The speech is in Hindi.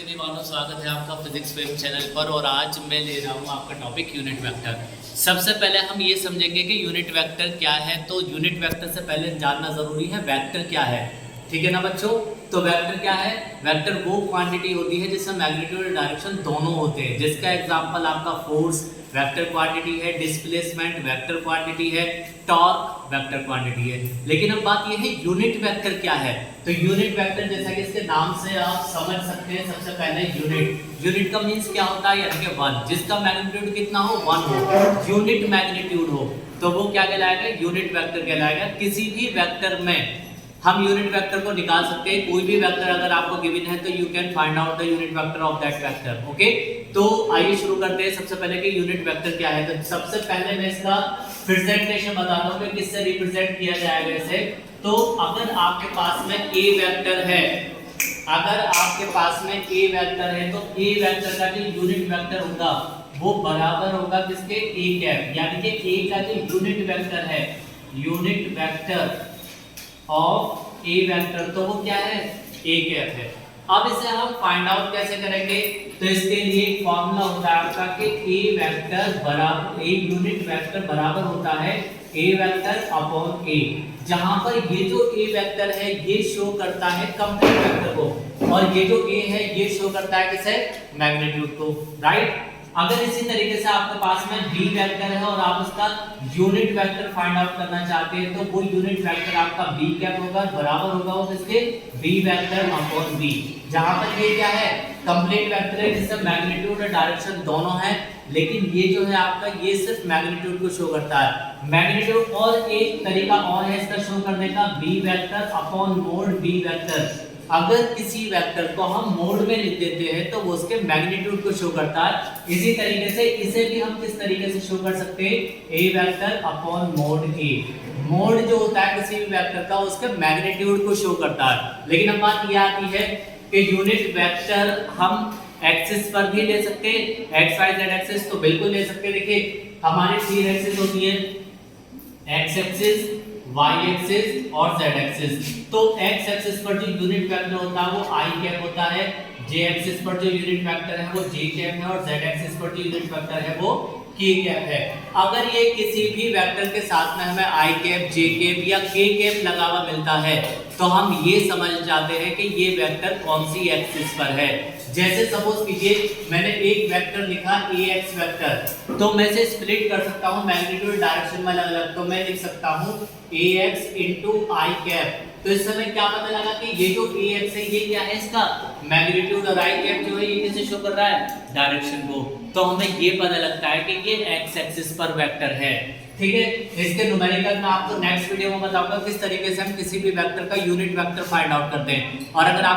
सभी वालों, स्वागत है आपका फिजिक्स वेब चैनल पर। और आज मैं ले रहा हूँ आपका टॉपिक यूनिट वेक्टर। सबसे पहले हम ये समझेंगे कि यूनिट वेक्टर क्या है। तो यूनिट वेक्टर से पहले जानना ज़रूरी है वेक्टर क्या है, ठीक है ना बच्चों। तो वेक्टर क्या है? वेक्टर वो क्वांटिटी होती है जिसमें मैग्नीट्यूड और डायरेक्शन दोनों होते हैं। जिसका एग्जांपल आपका फोर्स वेक्टर क्वांटिटी है, डिस्प्लेसमेंट वेक्टर क्वांटिटी है, टॉर्क वेक्टर क्वांटिटी है। लेकिन अब बात यह है यूनिट वेक्टर क्या है। तो यूनिट वेक्टर जैसा कि इसके नाम से आप समझ सकते हैं, सबसे पहले यूनिट का मींस क्या होता है, यानी कि 1, जिसका मैग्नीट्यूड कितना हो, 1 हो, यूनिट मैग्नीट्यूड हो, तो वो क्या कहलाएगा, यूनिट वेक्टर कहलाएगा। किसी भी वेक्टर में हम यूनिट वेक्टर को निकाल सकते हैं। कोई भी वेक्टर अगर आपको गिवन है तो you can find out the unit vector of that vector. Okay, तो आइए शुरू करते हैं। सबसे पहले कि यूनिट वेक्टर क्या है। तो सबसे पहले मैं इसका प्रेजेंटेशन बताता हूं कि किससे रिप्रेजेंट किया जाएगा इसे। तो अगर आपके पास में ए वेक्टर है, तो ए वेक्टर का जो यूनिट वेक्टर होगा वो बराबर होगा किसके, ए कैप। यानी कि ए का जो यूनिट वेक्टर है, unit vector of A vector, तो वो क्या है, ए कैप है। अब इसे हम फाइंड आउट कैसे करेंगे। तो इसके लिए एक फॉर्मूला होता है आपका कि ए वेक्टर बराबर, ए यूनिट वेक्टर बराबर होता है ए वेक्टर अपॉन ए, जहां पर ये जो ए वेक्टर है ये शो करता है कंप्लीट वेक्टर को, और ये जो ए है ये शो करता है किसे, मैग्नीट्यूड को, राइट। अगर इसी तरीके से आपके पास में बी वेक्टर है और आप उसका यूनिट वेक्टर फाइंड आउट करना चाहते हैं, तो वो यूनिट वेक्टर आपका बी कैप होगा, बराबर होगा उसके बी वेक्टर अपॉन बी, जहां पर ये क्या है, कंप्लीट वेक्टर है जिससे मैग्नीट्यूड और डायरेक्शन दोनों है। लेकिन ये जो है आपका, ये सिर्फ मैग्नीट्यूड को शो करता है, मैग्नीट्यूड। और एक तरीका और है इसका शो करने का, B vector upon mod B vector. अगर किसी वेक्टर को हम मोड में लिख देते हैं तो वो उसके मैग्नीट्यूड को शो करता है। इसी तरीके से इसे भी हम किस तरीके से शो कर सकते हैं, ए वेक्टर अपॉन मोड ए। मोड जो होता है किसी भी वेक्टर का, उसके मैग्नीट्यूड को शो करता है। लेकिन अब बात यह आती है कि यूनिट वेक्टर हम एक्सिस पर भी ले सकते हैं, एक्स वाई जेड एक्सिस तो बिल्कुल ले सकते हैं। देखिए हमारी 3 एक्सिस होती है, एक्स एक्सिस, वाई एक्सिस और जेड एक्सिस। तो एक्स एक्सिस पर जो यूनिट वेक्टर होता है वो आई कैप होता है, जे एक्सिस पर जो यूनिट वेक्टर है वो जे कैप है, और जेड एक्सिस पर जो यूनिट वेक्टर है वो के कैप है। अगर ये किसी भी वेक्टर के साथ में हमें आई कैप, जे कैप या के कैप लगा हुआ मिलता है तो हम ये समझ जाते हैं कि ये वेक्टर कौन सी एक्सिस पर है। जैसे सपोज कीजिए मैंने एक वेक्टर लिखा ए एक्स वेक्टर, तो मैं इसे स्प्लिट कर सकता हूँ मैग्नीट्यूड डायरेक्शन में अलग अलग। तो मैं लिख सकता हूँ ए एक्स इंटू आई कैप। तो इस समय क्या पता लगा कि ये जो ए एक्स है ये क्या है, इसका मैग्नीट्यूड, और आई कैप जो है ये किसे शो कर रहा है, डायरेक्शन को। तो हमें ये पता लगता है कि ये एक्स एक्सिस पर वेक्टर है, ठीक है। इसके न्यूमेरिकल मैं आपको नेक्स्ट वीडियो में बताऊंगा किस तरीके से हम किसी भी वेक्टर का यूनिट वेक्टर फाइंड आउट करते हैं। और अगर आप